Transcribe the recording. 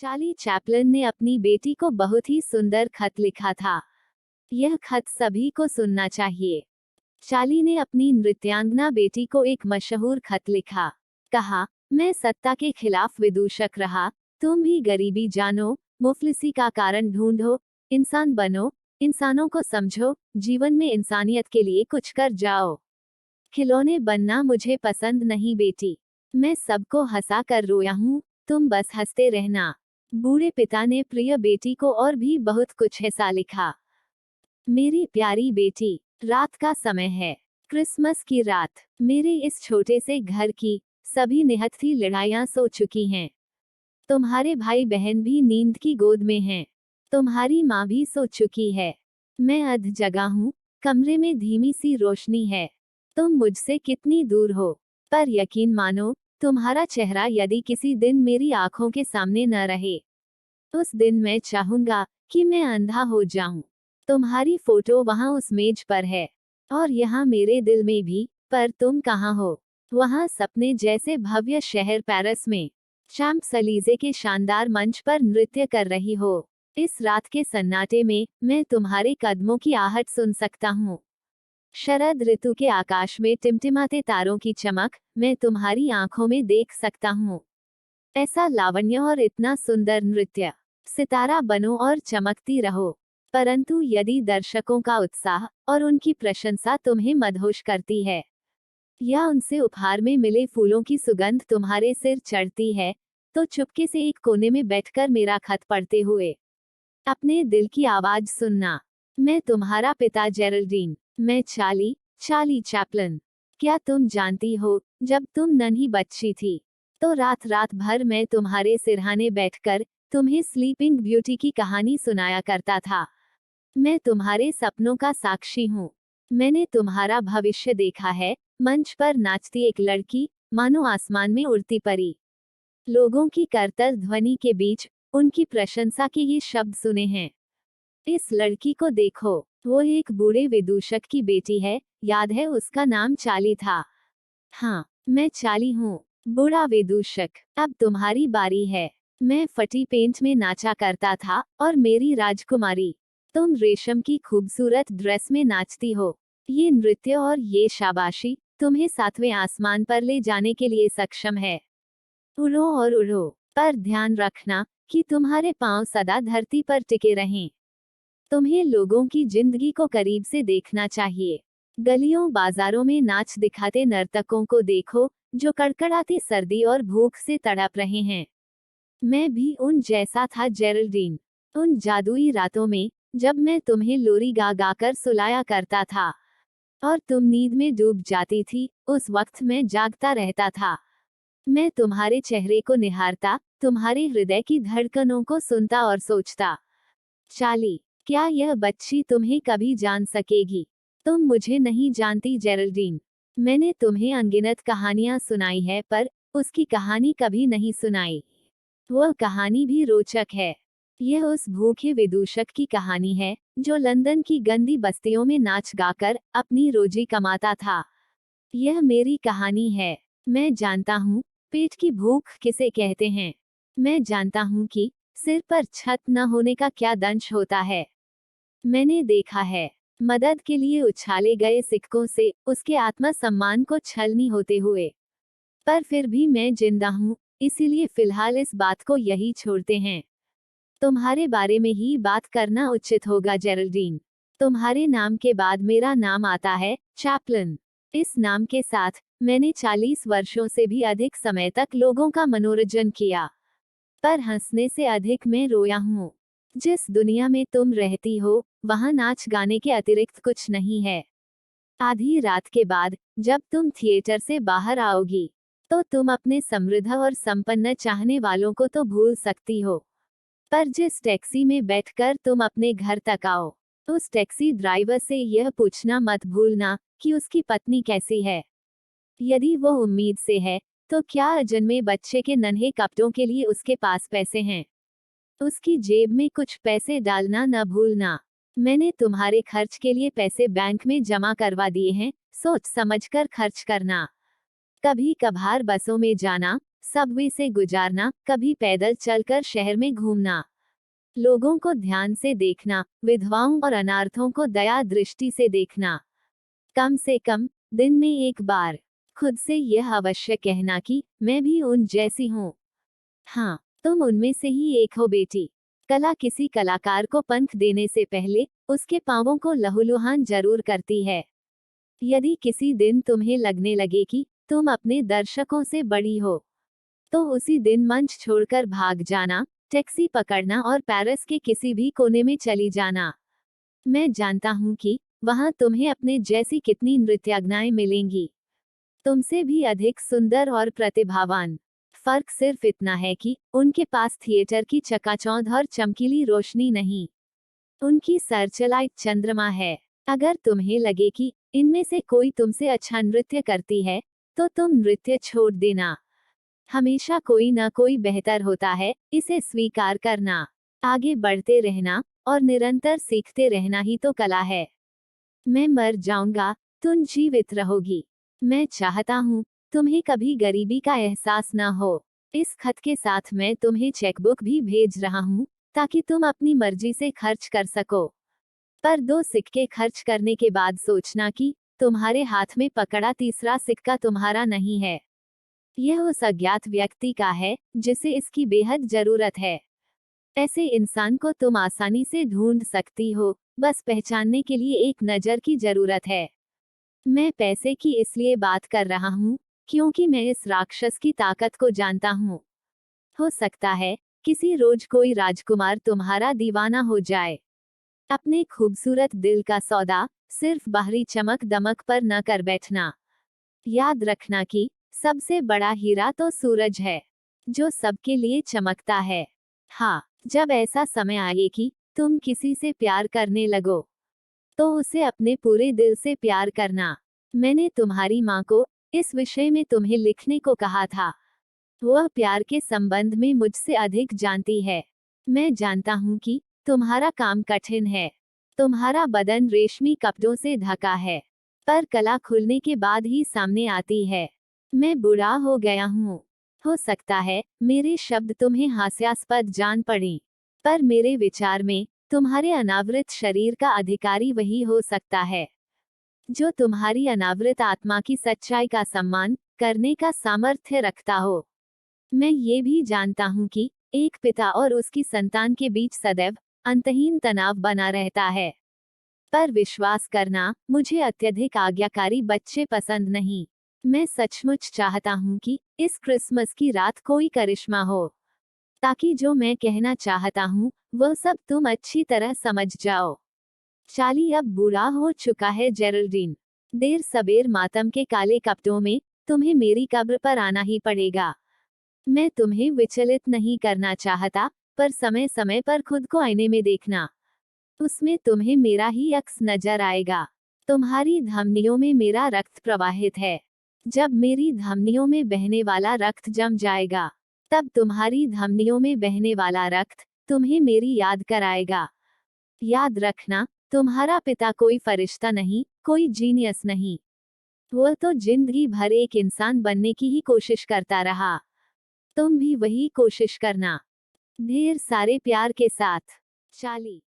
Charlie Chaplin ने अपनी बेटी को बहुत ही सुंदर खत लिखा था। यह खत सभी को सुनना चाहिए। चार्ली ने अपनी नृत्यांगना बेटी को एक मशहूर खत लिखा। कहा, मैं सत्ता के खिलाफ विदूषक रहा, तुम भी गरीबी जानो, मुफलिसी का कारण ढूंढो, इंसान बनो, इंसानों को समझो, जीवन में इंसानियत के लिए कुछ कर जाओ। खिलौने बनना मुझे पसंद नहीं बेटी, मैं सबको हंसा कर रोया हूँ, तुम बस हंसते रहना। बूढ़े पिता ने प्रिय बेटी को और भी बहुत कुछ ऐसा लिखा। मेरी प्यारी बेटी, रात का समय है, क्रिसमस की रात। मेरे इस छोटे से घर की सभी निहत्थी लड़ाइयाँ सो चुकी हैं। तुम्हारे भाई बहन भी नींद की गोद में हैं। तुम्हारी माँ भी सो चुकी है। मैं अध जगा हूँ, कमरे में धीमी सी रोशनी है। तुम मुझसे कितनी दूर हो, पर यकीन मानो, तुम्हारा चेहरा यदि किसी दिन मेरी आंखों के सामने न रहे, उस दिन मैं चाहूंगा कि मैं अंधा हो जाऊं। तुम्हारी फोटो वहां उस मेज पर है, और यहाँ मेरे दिल में भी, पर तुम कहाँ हो? वहां सपने जैसे भव्य शहर पेरिस में, शैम्प्स एलीजे के शानदार मंच पर नृत्य कर रही हो। इस रात के सन्नाटे में मैं तुम्हारे कदमों की आहट सुन सकता हूँ। शरद ऋतु के आकाश में टिमटिमाते तारों की चमक मैं तुम्हारी आंखों में देख सकता हूँ। ऐसा लावण्य और इतना सुंदर नृत्य। सितारा बनो और चमकती रहो। परंतु यदि दर्शकों का उत्साह और उनकी प्रशंसा तुम्हें मदहोश करती है, या उनसे उपहार में मिले फूलों की सुगंध तुम्हारे सिर चढ़ती है, तो चुपके से एक कोने में बैठकर मेरा खत पढ़ते हुए अपने दिल की आवाज सुनना। मैं तुम्हारा पिता जेरल्डीन, मैं चार्ली चैपलिन। क्या तुम जानती हो, जब तुम नन्ही बच्ची थी, तो रात रात भर मैं तुम्हारे सिरहाने बैठकर तुम्हें स्लीपिंग ब्यूटी की कहानी सुनाया करता था। मैं तुम्हारे सपनों का साक्षी हूँ। मैंने तुम्हारा भविष्य देखा है, मंच पर नाचती एक लड़की, मानो आसमान में उड़ती परी। लोगों की करतल ध्वनि के बीच उनकी प्रशंसा के ये शब्द सुने हैं। इस लड़की को देखो, वो एक बूढ़े विदूषक की बेटी है, याद है उसका नाम चार्ली था। हाँ, मैं चार्ली हूँ, बूढ़ा विदूषक। अब तुम्हारी बारी है। मैं फटी पेंट में नाचा करता था, और मेरी राजकुमारी, तुम रेशम की खूबसूरत ड्रेस में नाचती हो। ये नृत्य और ये शाबाशी तुम्हें सातवें आसमान पर ले जाने के लिए सक्षम है। उड़ो और उड़ो, पर ध्यान रखना कि तुम्हारे पांव सदा धरती पर टिके रहें। तुम्हें लोगों की जिंदगी को करीब से देखना चाहिए। गलियों बाजारों में नाच दिखाते नर्तकों को देखो, जो कड़कड़ाती सर्दी और भूख से तड़प रहे हैं। मैं भी उन जैसा था जेरल्डीन। उन जादुई रातों में, जब मैं तुम्हें लोरी गा गा कर सुलाया करता था, और तुम नींद में डूब जाती थी, उस वक्त मैं जागता रहता था। मैं तुम्हारे चेहरे को निहारता, तुम्हारे हृदय की धड़कनों को सुनता और सोचता, चार्ली, क्या यह बच्ची तुम्हें कभी जान सकेगी? तुम मुझे नहीं जानती जेरल्डीन। मैंने तुम्हें अनगिनत कहानियां सुनाई है, पर उसकी कहानी कभी नहीं सुनाई। वह कहानी भी रोचक है। यह उस भूखे विदूषक की कहानी है, जो लंदन की गंदी बस्तियों में नाच गाकर अपनी रोजी कमाता था। यह मेरी कहानी है। मैं जानता हूँ, पेट की भूख किसे कहते हैं। मैं जानता हूँ कि सिर पर छत न होने का क्या दंश होता है। मैंने देखा है, मदद के लिए उछाले गए सिक्कों से उसके आत्मसम्मान को छलनी होते हुए। पर फिर भी मैं जिंदा हूँ, इसीलिए फिलहाल इस बात को यही छोड़ते हैं। तुम्हारे बारे में ही बात करना उचित होगा जेरल्डीन। तुम्हारे नाम के बाद मेरा नाम आता है, चैपलिन। इस नाम के साथ मैंने 40 वर्षों से भी अधिक समय तक लोगों का मनोरंजन किया, पर हंसने से अधिक मैं रोया हूँ। जिस दुनिया में तुम रहती हो, वहाँ नाच गाने के अतिरिक्त कुछ नहीं है। आधी रात के बाद, जब तुम थिएटर से बाहर आओगी, तो तुम अपने समृद्ध और संपन्न चाहने वालों को तो भूल सकती हो, पर जिस टैक्सी में बैठकर तुम अपने घर तक आओ, उस टैक्सी ड्राइवर से यह पूछना मत भूलना कि उसकी पत्नी कैसी है। यदि वो उम्मीद से है, तो क्या अजन्मे बच्चे के नन्हे कपड़ों के लिए उसके पास पैसे हैं? उसकी जेब में कुछ पैसे डालना न भूलना। मैंने तुम्हारे खर्च के लिए पैसे बैंक में जमा करवा दिए हैं, सोच समझकर खर्च करना। कभी कभार बसों में जाना, सबवे से गुजारना, कभी पैदल चलकर शहर में घूमना, लोगों को ध्यान से देखना, विधवाओं और अनाथों को दया दृष्टि से देखना, कम से कम दिन में एक बार खुद से यह अवश्य कहना कि मैं भी उन जैसी हूँ। हाँ, तुम उनमें से ही एक हो बेटी। कला किसी कलाकार को पंख देने से पहले उसके पांवों को लहूलुहान जरूर करती है। यदि किसी दिन तुम्हें लगने लगे कि तुम अपने दर्शकों से बड़ी हो, तो उसी दिन मंच छोड़कर भाग जाना, टैक्सी पकड़ना और पेरिस के किसी भी कोने में चली जाना। मैं जानता हूँ कि वहां तुम्हें अपने जैसी कितनी नृत्यांगनाएं मिलेंगी, तुमसे भी अधिक सुंदर और प्रतिभावान। फर्क सिर्फ इतना है कि उनके पास थिएटर की चकाचौंध और चमकीली रोशनी नहीं, उनकी सर्चलाइट चंद्रमा है। अगर तुम्हें लगे कि इनमें से कोई तुमसे अच्छा नृत्य करती है, तो तुम नृत्य छोड़ देना। हमेशा कोई ना कोई बेहतर होता है, इसे स्वीकार करना, आगे बढ़ते रहना और निरंतर सीखते रहना ही तो कला है। मैं मर जाऊंगा, तुम जीवित रहोगी। मैं चाहता हूँ तुम्हें कभी गरीबी का एहसास न हो। इस खत के साथ मैं तुम्हें चेकबुक भी भेज रहा हूँ, ताकि तुम अपनी मर्जी से खर्च कर सको। पर 2 सिक्के खर्च करने के बाद सोचना कि तुम्हारे हाथ में पकड़ा तीसरा सिक्का तुम्हारा नहीं है। यह उस अज्ञात व्यक्ति का है जिसे इसकी बेहद जरूरत है। ऐसे इंसान को तुम आसानी से ढूंढ सकती हो, बस पहचानने के लिए एक नजर की जरूरत है। मैं पैसे की इसलिए बात कर रहा हूँ क्योंकि मैं इस राक्षस की ताकत को जानता हूँ। हो सकता है किसी रोज कोई राजकुमार तुम्हारा दीवाना हो जाए। अपने खूबसूरत दिल का सौदा सिर्फ बाहरी चमक दमक पर न कर बैठना। याद रखना कि सबसे बड़ा हीरा तो सूरज है, जो सबके लिए चमकता है। हाँ, जब ऐसा समय आए कि तुम किसी से प्यार करने लगो, तो उसे अपने पूरे दिल से प्यार करना। मैंने तुम्हारी माँ को इस विषय में तुम्हें लिखने को कहा था। वह प्यार के संबंध में मुझसे अधिक जानती है। मैं जानता हूँ कि तुम्हारा काम कठिन है, तुम्हारा बदन रेशमी कपड़ों से ढका है, पर कला खुलने के बाद ही सामने आती है। मैं बुरा हो गया हूँ। हो सकता है मेरे शब्द तुम्हें हास्यास्पद जान पड़ें, पर मेरे विचार में तुम्हारे अनावृत शरीर का अधिकारी वही हो सकता है, जो तुम्हारी अनावृत आत्मा की सच्चाई का सम्मान करने का सामर्थ्य रखता हो। मैं ये भी जानता हूँ कि एक पिता और उसकी संतान के बीच सदैव अंतहीन तनाव बना रहता है। पर विश्वास करना, मुझे अत्यधिक आज्ञाकारी बच्चे पसंद नहीं। मैं सचमुच चाहता हूँ कि इस क्रिसमस की रात कोई करिश्मा हो, ताकि जो मैं कहना चाहता हूँ वह सब तुम अच्छी तरह समझ जाओ। चार्ली अब बूढ़ा हो चुका है जेरल्डीन। देर सबेर मातम के काले कपड़ों में तुम्हें मेरी कब्र पर आना ही पड़ेगा। मैं तुम्हें विचलित नहीं करना चाहता, पर समय समय पर खुद को आईने में देखना, उसमें तुम्हें मेरा ही अक्स नजर आएगा। तुम्हारी धमनियों में मेरा रक्त प्रवाहित है। जब मेरी धमनियों में बहने वाला रक्त जम जाएगा, तब तुम्हारी धमनियों में बहने वाला रक्त तुम्हें मेरी याद कराएगा। याद रखना, तुम्हारा पिता कोई फरिश्ता नहीं, कोई जीनियस नहीं। वह तो जिंदगी भर एक इंसान बनने की ही कोशिश करता रहा। तुम भी वही कोशिश करना। ढेर सारे प्यार के साथ, चार्ली।